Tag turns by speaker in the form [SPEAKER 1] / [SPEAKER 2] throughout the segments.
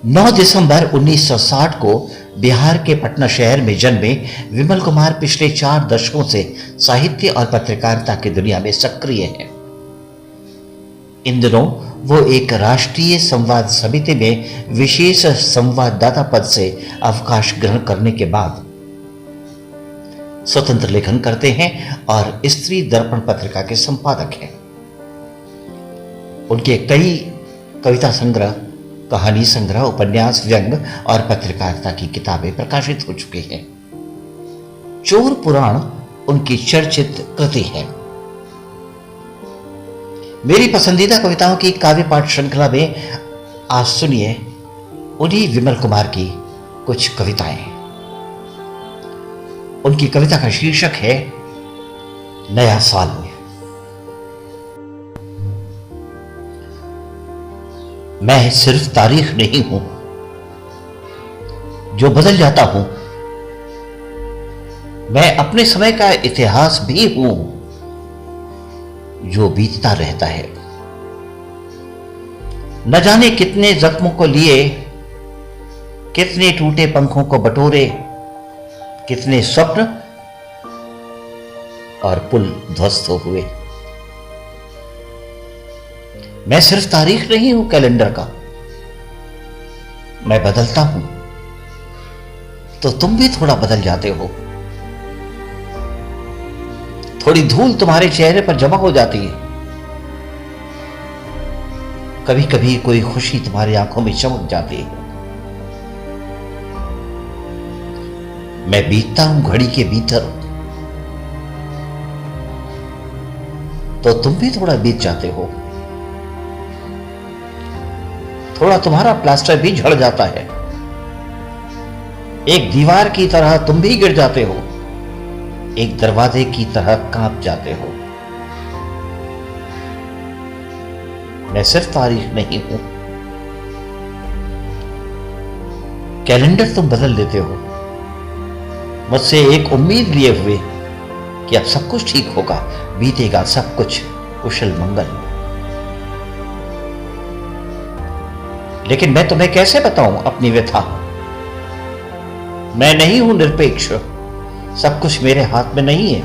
[SPEAKER 1] 9 दिसंबर 1960 को बिहार के पटना शहर में जन्मे विमल कुमार पिछले 4 दशकों से साहित्य और पत्रकारिता की दुनिया में सक्रिय हैं। इन दिनों वो एक राष्ट्रीय संवाद समिति में विशेष संवाददाता पद से अवकाश ग्रहण करने के बाद स्वतंत्र लेखन करते हैं और स्त्री दर्पण पत्रिका के संपादक हैं। उनके कई कविता संग्रह, कहानी संग्रह, उपन्यास, व्यंग और पत्रकारिता की किताबें प्रकाशित हो चुकी हैं। चोर पुराण उनकी चर्चित कृति है। मेरी पसंदीदा कविताओं की काव्य पाठ श्रृंखला में आज सुनिए उन्हीं विमल कुमार की कुछ कविताएं। उनकी कविता का शीर्षक है नया साल। मैं सिर्फ तारीख नहीं हूं जो बदल जाता हूं, मैं अपने समय का इतिहास भी हूं जो बीतता रहता है। न जाने कितने जख्मों को लिए, कितने टूटे पंखों को बटोरे, कितने स्वप्न और पुल ध्वस्त हुए। मैं सिर्फ तारीख नहीं हूं कैलेंडर का, मैं बदलता हूं तो तुम भी थोड़ा बदल जाते हो। थोड़ी धूल तुम्हारे चेहरे पर जमा हो जाती है, कभी कभी कोई खुशी तुम्हारी आंखों में चमक जाती है। मैं बीतता हूं घड़ी के भीतर तो तुम भी थोड़ा बीत जाते हो। थोड़ा तुम्हारा प्लास्टर भी झड़ जाता है, एक दीवार की तरह तुम भी गिर जाते हो, एक दरवाजे की तरह कांप जाते हो। मैं सिर्फ तारीख नहीं हूं, कैलेंडर तुम बदल देते हो, मुझसे एक उम्मीद लिए हुए कि अब सब कुछ ठीक होगा, बीतेगा सब कुछ कुशल मंगल। लेकिन मैं तुम्हें कैसे बताऊं अपनी व्यथा? मैं नहीं हूं निरपेक्ष, सब कुछ मेरे हाथ में नहीं है।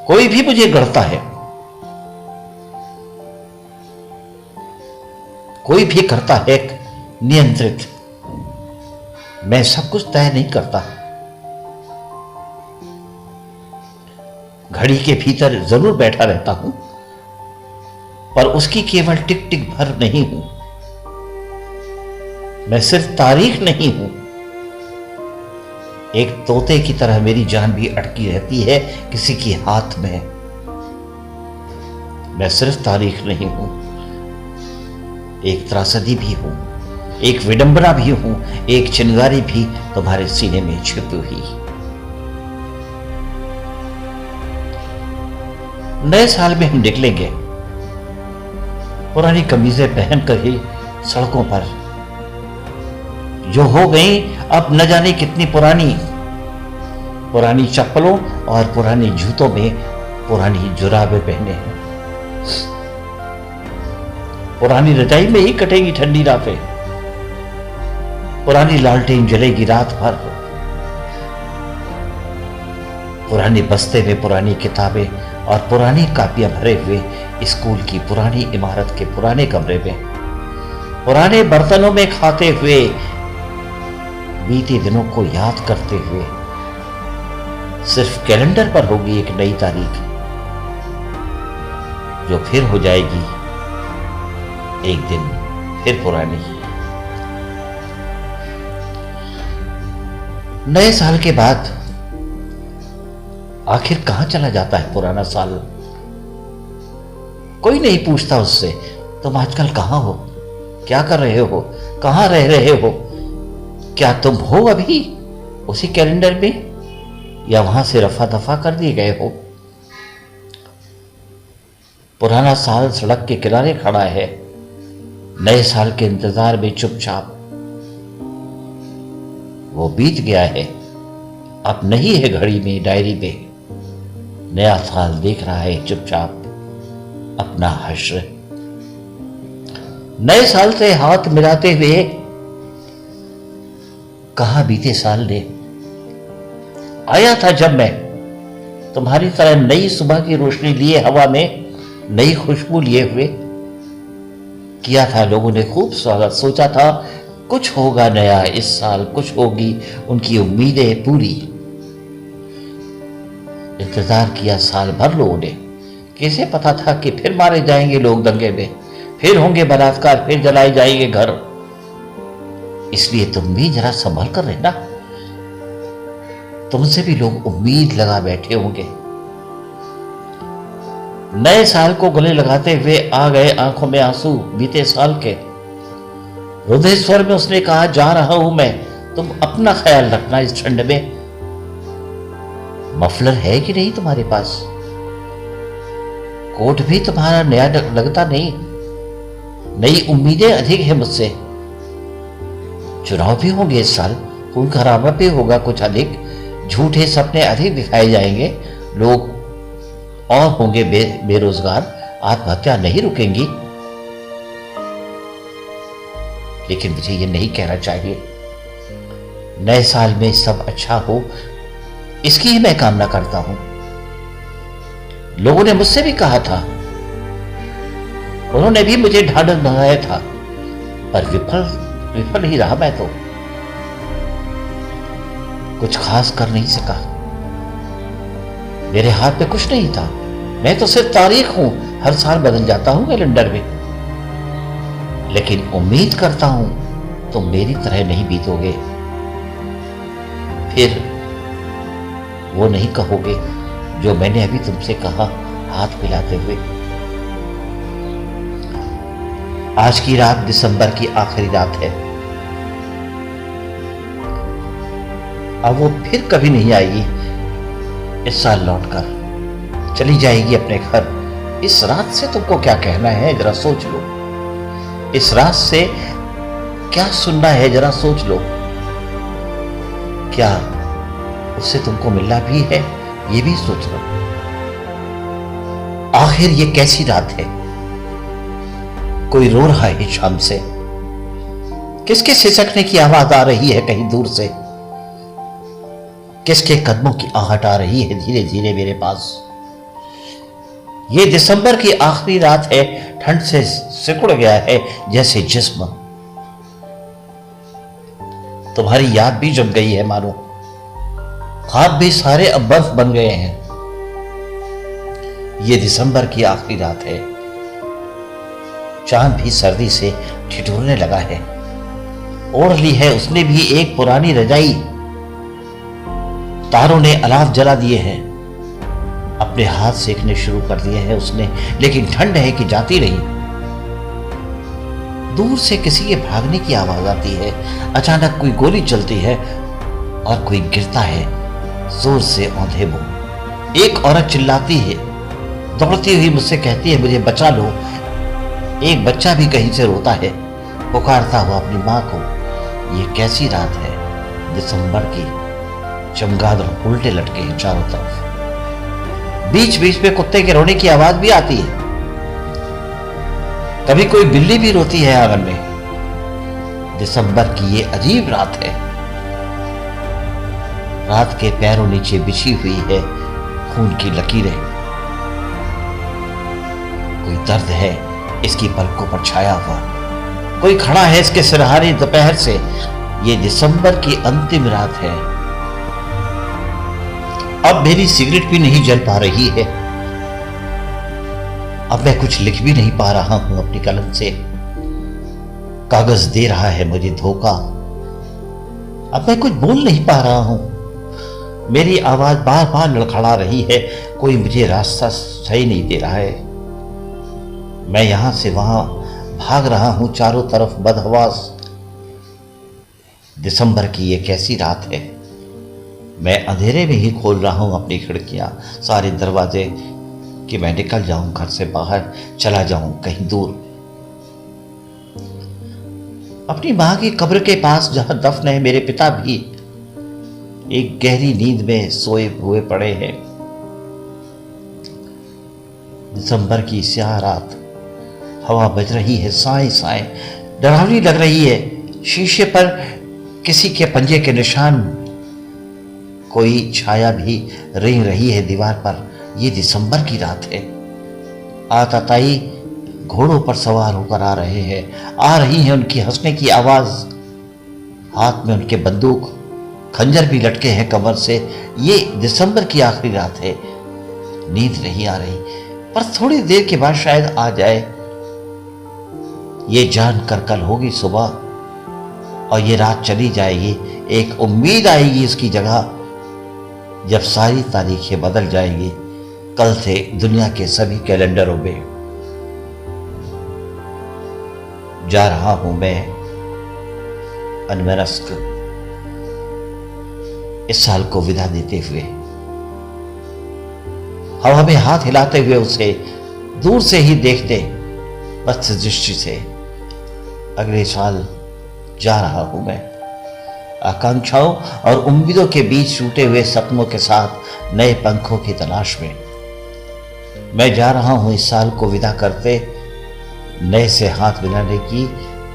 [SPEAKER 1] कोई भी मुझे गढ़ता है, कोई भी करता है नियंत्रित, मैं सब कुछ तय नहीं करता। घड़ी के भीतर जरूर बैठा रहता हूं, पर उसकी केवल टिक टिक भर नहीं हूं। मैं सिर्फ तारीख नहीं हूं, एक तोते की तरह मेरी जान भी अटकी रहती है किसी के हाथ में। मैं सिर्फ तारीख नहीं हूं, एक त्रासदी भी हूं, एक विडंबना भी हूं, एक चिंगारी भी तुम्हारे सीने में छिपी हुई। नए साल में हम निकलेंगे पुरानी कमीजें पहनकर ही सड़कों पर, जो हो गई अब न जाने कितनी पुरानी, पुरानी चप्पलों और पुराने जूतों में पुरानी जुराबें पहने हैं। पुरानी रजाई में ही कटेगी ठंडी रातें, पुरानी लालटेन जलेगी रात भर, पुरानी बस्ते में पुरानी किताबें और पुरानी कापियां भरे हुए स्कूल की पुरानी इमारत के पुराने कमरे में, पुराने बर्तनों में खाते हुए, बीते दिनों को याद करते हुए। सिर्फ कैलेंडर पर होगी एक नई तारीख जो फिर हो जाएगी एक दिन फिर पुरानी। नए साल के बाद आखिर कहां चला जाता है पुराना साल? कोई नहीं पूछता उससे, तुम आजकल कहां हो, क्या कर रहे हो, कहां रह रहे हो, क्या तुम हो अभी उसी कैलेंडर में या वहां से रफा दफा कर दिए गए हो? पुराना साल सड़क के किनारे खड़ा है, नए साल के इंतजार में चुपचाप। वो बीत गया है, अब नहीं है घड़ी में, डायरी में। नया साल देख रहा है चुपचाप अपना हश्र। नए साल से हाथ मिलाते हुए कहा बीते साल ने, आया था जब मैं तुम्हारी तरह नई सुबह की रोशनी लिए हवा में, नई खुशबू लिए हुए। किया था लोगों ने खूब स्वागत, सोचा था कुछ होगा नया इस साल, कुछ होगी उनकी उम्मीदें पूरी। इंतजार किया साल भर लोगों ने, कैसे पता था कि फिर मारे जाएंगे लोग दंगे में, फिर होंगे बलात्कार, फिर जलाए जाएंगे घर। इसलिए तुम भी जरा संभल कर रहना, तुमसे भी लोग उम्मीद लगा बैठे होंगे। नए साल को गले लगाते हुए आ गए आंखों में आंसू बीते साल के। रुधिर स्वर में उसने कहा, जा रहा हूं मैं, तुम अपना ख्याल रखना इस ठंड में। मफलर है कि नहीं तुम्हारे पास? कोट भी तुम्हारा नया लगता नहीं। नई उम्मीदें अधिक है मुझसे। चुनाव भी होंगे इस साल, खून खराबा भी होगा कुछ अधिक, झूठे सपने अधिक दिखाए जाएंगे, लोग और होंगे बेरोजगार, आत्महत्या नहीं रुकेंगी। लेकिन मुझे ये नहीं कहना चाहिए। नए साल में सब अच्छा हो, इसकी ही मैं कामना करता हूं। लोगों ने मुझसे भी कहा था, उन्होंने भी मुझे ढांढस बंधाया था, पर विफल ही रहा मैं तो। कुछ खास कर नहीं सका, मेरे हाथ में कुछ नहीं था। मैं तो सिर्फ तारीख हूं, हर साल बदल जाता हूं कैलेंडर में। लेकिन उम्मीद करता हूं तुम मेरी तरह नहीं बीतोगे, फिर वो नहीं कहोगे जो मैंने अभी तुमसे कहा हाथ मिलाते हुए। आज की रात दिसंबर की आखिरी रात है। अब वो फिर कभी नहीं आएगी। इस साल लौटकर चली जाएगी अपने घर। इस रात से तुमको क्या कहना है जरा सोच लो। इस रात से क्या सुनना है जरा सोच लो। क्या उससे तुमको मिलना भी है, ये भी सोच लो। आखिर ये कैसी रात है? कोई रो रहा है शाम से, किसके सिसकने की आवाज आ रही है कहीं दूर से, किसके कदमों की आहट आ रही है धीरे धीरे मेरे पास। ये दिसंबर की आखिरी रात है, ठंड से सिकुड़ गया है जैसे जिस्म। तुम्हारी याद भी जम गई है मानो, ख्वाब भी सारे अब बर्फ बन गए हैं। ये दिसंबर की आखिरी रात है, चांद भी सर्दी से ठिठुरने लगा है। ओढ़ ली है उसने भी एक पुरानी रजाई। तारों ने अलाव जला दिए हैं, अपने हाथ सेकने शुरू कर दिए हैं उसने, लेकिन ठंड है कि जाती नहीं। दूर से किसी के भागने की आवाज आती है, अचानक कोई गोली चलती है और कोई गिरता है जोर से औंधे मुंह। एक औरत चिल्लाती है, दौड़ती हुई मुझसे कहती है, मुझे बचा लो। एक बच्चा भी कहीं से रोता है, पुकारता हुआ अपनी मां को। ये कैसी रात है दिसंबर की, चमगादड़ उल्टे लटके हैं चारों तरफ। बीच बीच में कुत्ते के रोने की आवाज भी आती है, कभी कोई बिल्ली भी रोती है आंगन में। दिसंबर की ये अजीब रात है। रात के पैरों नीचे बिछी हुई है खून की लकीरें। कोई दर्द है इसकी पलकों पर छाया हुआ, कोई खड़ा है इसके सिरहाने दोपहर से। ये दिसंबर की अंतिम रात है। अब मेरी सिगरेट भी नहीं जल पा रही है, अब मैं कुछ लिख भी नहीं पा रहा हूं अपनी कलम से। कागज दे रहा है मुझे धोखा, अब मैं कुछ बोल नहीं पा रहा हूं। मेरी आवाज बार बार लड़खड़ा रही है, कोई मुझे रास्ता सही नहीं दे रहा है। मैं यहां से वहां भाग रहा हूं, चारों तरफ बदहवास। दिसंबर की ये कैसी रात है। मैं अंधेरे में ही खोल रहा हूं अपनी खिड़कियां, सारे दरवाजे, कि मैं निकल जाऊं घर से बाहर, चला जाऊं कहीं दूर। अपनी मां की कब्र के पास जहां दफन है मेरे पिता भी एक गहरी नींद में सोए हुए पड़े हैं। दिसंबर की स्याह रात, हवा बज रही है साए साए, डरावनी लग रही है। शीशे पर किसी के पंजे के निशान, कोई छाया भी रेंग रही है दीवार पर। ये दिसंबर की रात है। आताताई घोड़ों पर सवार होकर आ रहे हैं। आ रही है उनकी हंसने की आवाज। हाथ में उनके बंदूक, खंजर भी लटके हैं कमर से। ये दिसंबर की आखिरी रात है। नींद नहीं आ रही, पर थोड़ी देर के बाद शायद आ जाए। ये जानकर कल होगी सुबह और ये रात चली जाएगी। एक उम्मीद आएगी इसकी जगह, जब सारी तारीखें बदल जाएंगी। कल से दुनिया के सभी कैलेंडरों में जा रहा हूं मैं अनमनस्क, इस साल को विदा देते हुए, हवा में हाथ हिलाते हुए उसे दूर से ही देखते बस दृष्टि से। अगले साल जा रहा हूं मैं आकांक्षाओं और उम्मीदों के बीच टूटे हुए सपनों के साथ नए पंखों की तलाश में। मैं जा रहा हूं इस साल को विदा करते, नए से हाथ मिलाने की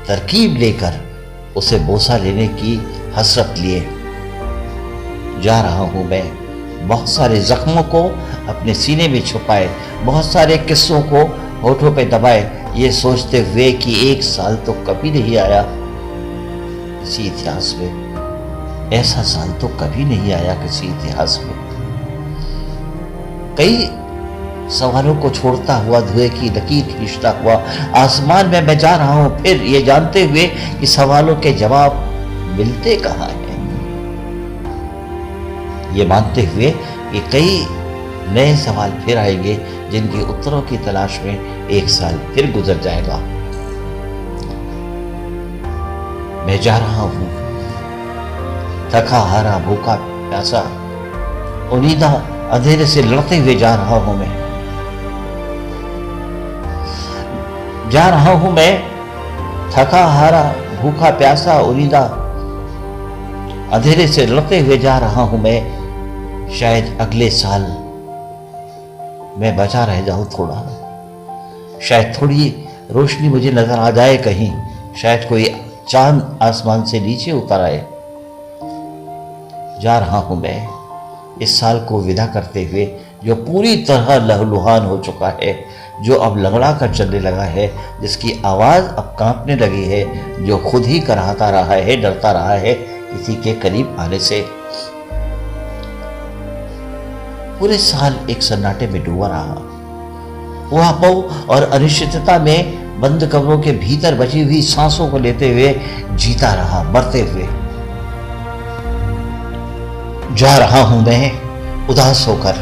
[SPEAKER 1] तरकीब लेकर, उसे बोसा लेने की हसरत लिए। जा रहा हूं मैं बहुत सारे जख्मों को अपने सीने में छुपाए, बहुत सारे किस्सों को होठों पे दबाए, ये सोचते हुए कि एक साल तो कभी नहीं आया किसी इतिहास में। ऐसा साल तो कभी नहीं आया किसी इतिहास में। कई सवालों को छोड़ता हुआ, धुएं की लकीर खींचता हुआ आसमान में मैं जा रहा हूं, फिर ये जानते हुए कि सवालों के जवाब मिलते कहां हैं। ये मानते हुए कि कई नए सवाल फिर आएंगे, जिनके उत्तरों की तलाश में एक साल फिर गुजर जाएगा। मैं जा रहा हूं थका हारा, भूखा प्यासा, उनीदा अंधेरे से लड़ते हुए जा रहा हूं मैं। जा रहा हूं मैं थका हारा, भूखा प्यासा, उनीदा अंधेरे से लड़ते हुए जा रहा हूं मैं। शायद अगले साल मैं बचा रह जाऊं थोड़ा, शायद थोड़ी रोशनी मुझे नजर आ जाए कहीं, शायद कोई चांद आसमान से नीचे उतर आए। जा रहा हूं मैं इस साल को विदा करते हुए, जो पूरी तरह लहलुहान हो चुका है, जो अब लंगड़ा कर चलने लगा है, जिसकी आवाज अब कांपने लगी है, जो खुद ही कराहता रहा है, डरता रहा है किसी के करीब आने से। पूरे साल एक सन्नाटे में डूबा रहा, ऊहापोह और अनिश्चितता में बंद कमरों के भीतर बची हुई सांसों को लेते हुए जीता रहा, मरते हुए। जा रहा हूं मैं उदास होकर,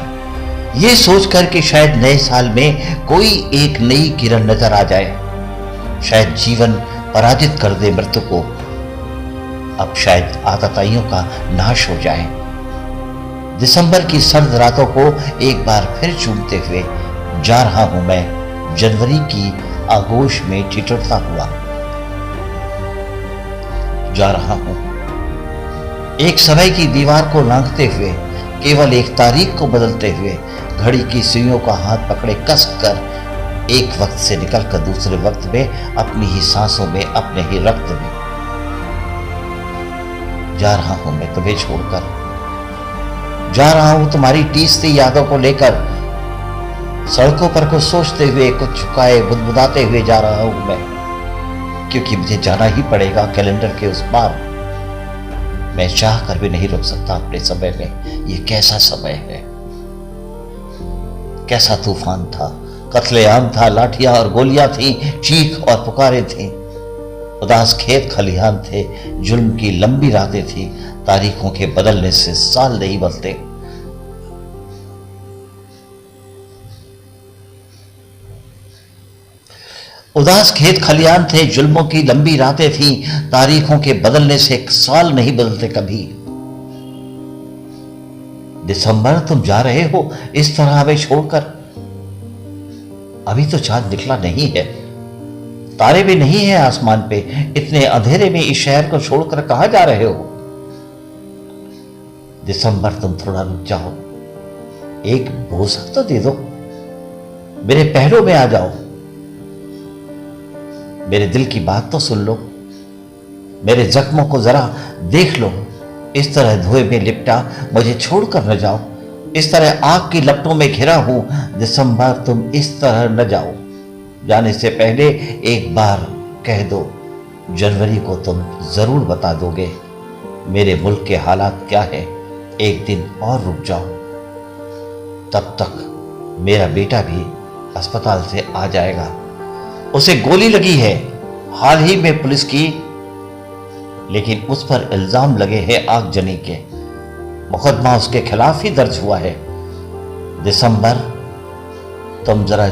[SPEAKER 1] ये सोचकर कि शायद नए साल में कोई एक नई किरण नजर आ जाए, शायद जीवन पराजित कर दे मृत्यु को, अब शायद आतताइयों का नाश हो जाए। दिसंबर की सर्द रातों को एक बार फिर चूमते हुए जा रहा हूं मैं जनवरी की आगोश में ठिठुरता हुआ। जा रहा हूं एक समय की दीवार को लांघते हुए, केवल एक तारीख को बदलते हुए, घड़ी की सुइयों का हाथ पकड़े कस कर, एक वक्त से निकलकर दूसरे वक्त में, अपनी ही सांसों में, अपने ही रक्त में। जा रहा हूं मैं तुम्हें छोड़कर, जा रहा हूं तुम्हारी टीसती यादों को लेकर, सड़कों पर कुछ सोचते हुए, कुछ झुकाए बुदबुदाते हुए जा रहा हूं मैं, क्योंकि मुझे जाना ही पड़ेगा कैलेंडर के उस पार। मैं चाह कर भी नहीं रुक सकता अपने समय में। ये कैसा समय है, कैसा तूफान था, कत्लेआम था, लाठियां और गोलियां थी, चीख और पुकारें थी, उदास खेत खलिहान थे, जुल्म की लंबी रातें थी, तारीखों के बदलने से साल नहीं बदलते। उदास खेत खलियान थे, जुल्मों की लंबी रातें थी, तारीखों के बदलने से एक साल नहीं बदलते कभी। दिसंबर तुम जा रहे हो इस तरह हमें छोड़कर। अभी तो चांद निकला नहीं है, तारे भी नहीं है आसमान पे। इतने अंधेरे में इस शहर को छोड़कर कहां जा रहे हो? दिसंबर तुम थोड़ा रुक जाओ, एक बोसा तो दे दो, मेरे पहलों में आ जाओ। मेरे दिल की बात तो सुन लो, मेरे जख्मों को जरा देख लो। इस तरह धुएं में लिपटा मुझे छोड़कर न जाओ, इस तरह आग की लपटों में घिरा हूं दिसंबर, तुम इस तरह न जाओ। जाने से पहले एक बार कह दो, जनवरी को तुम जरूर बता दोगे मेरे मुल्क के हालात क्या है, एक दिन और रुक जाओ। तब तक मेरा बेटा भी अस्पताल से आ जाएगा, उसे गोली लगी है हाल ही में पुलिस की, लेकिन उस पर इल्जाम लगे हैं आगजनी के, मुकदमा उसके खिलाफ ही दर्ज हुआ है। दिसंबर, तुम जरा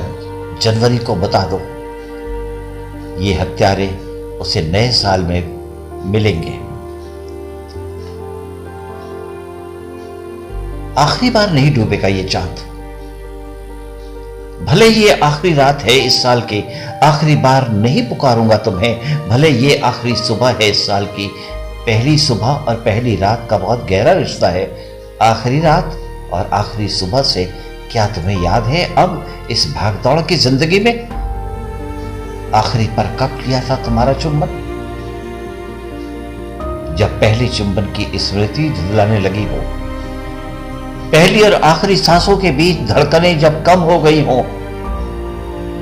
[SPEAKER 1] जनवरी को बता दो, ये हत्यारे उसे नए साल में मिलेंगे। आखिरी बार नहीं डूबेगा ये चांद, भले ही ये आखिरी रात है इस साल की, आखिरी बार नहीं पुकारूंगा तुम्हें, भले ये आखिरी सुबह है इस साल की। पहली सुबह और पहली रात का बहुत गहरा रिश्ता है। आखिरी रात और आखिरी सुबह से क्या तुम्हें याद है अब इस भागदौड़ की जिंदगी में आखिरी पर कब लिया था तुम्हारा चुंबन? जब पहली चुंबन की स्मृति झुंझलाने लगी हो, पहली और आखिरी सांसों के बीच धड़कनें जब कम हो गई हो,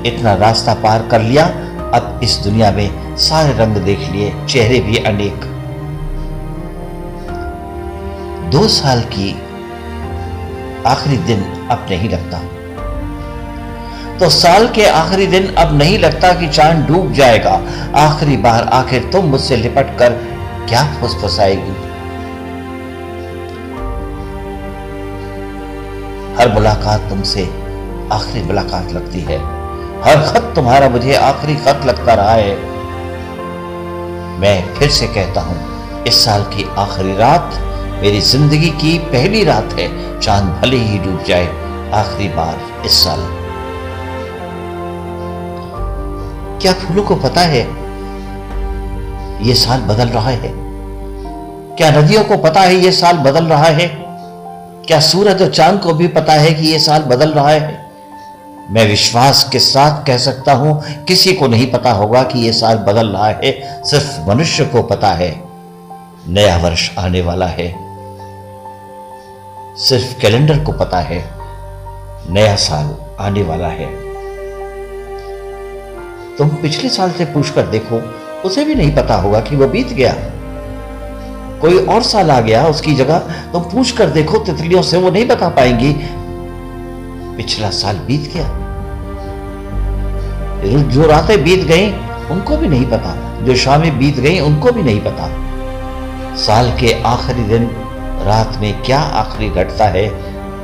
[SPEAKER 1] इतना रास्ता पार कर लिया, अब इस दुनिया में सारे रंग देख लिए, चेहरे भी अनेक। 2 साल की आखिरी दिन अब नहीं लगता, तो साल के आखिरी दिन अब नहीं लगता कि चांद डूब जाएगा। आखिरी बार आखिर तुम मुझसे लिपट कर क्या फुसफुसाएगी? हर मुलाकात तुमसे आखिरी मुलाकात लगती है, हर खत तुम्हारा मुझे आखिरी खत लगता रहा है। मैं फिर से कहता हूं, इस साल की आखिरी रात मेरी जिंदगी की पहली रात है, चांद भले ही डूब जाए आखिरी बार इस साल। क्या फूलों को पता है ये साल बदल रहा है? क्या नदियों को पता है ये साल बदल रहा है? क्या सूरज और चांद को भी पता है कि ये साल बदल रहा है? मैं विश्वास के साथ कह सकता हूं, किसी को नहीं पता होगा कि ये साल बदल रहा है, सिर्फ मनुष्य को पता है नया वर्ष आने वाला है। सिर्फ कैलेंडर को पता है नया साल आने वाला है। तुम पिछले साल से पूछकर देखो, उसे भी नहीं पता होगा कि वो बीत गया, कोई और साल आ गया उसकी जगह। तुम पूछ कर देखो तितलियों से, वो नहीं बता पाएंगी पिछला साल बीत गया। जो रातें बीत गई उनको भी नहीं पता, जो शामें बीत गई उनको भी नहीं पता। साल के आखिरी दिन रात में क्या आखिरी घटता है,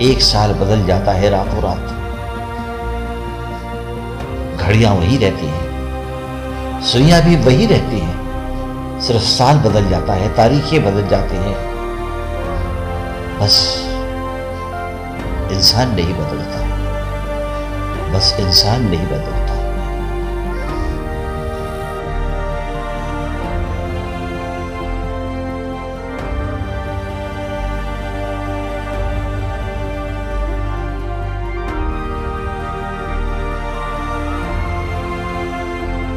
[SPEAKER 1] एक साल बदल जाता है रातों रात। घड़ियां वही रहती हैं, सुइयां भी वही रहती हैं, सिर्फ साल बदल जाता है, तारीखें बदल जाती हैं। बस इंसान नहीं बदलता, बस इंसान नहीं बदलता।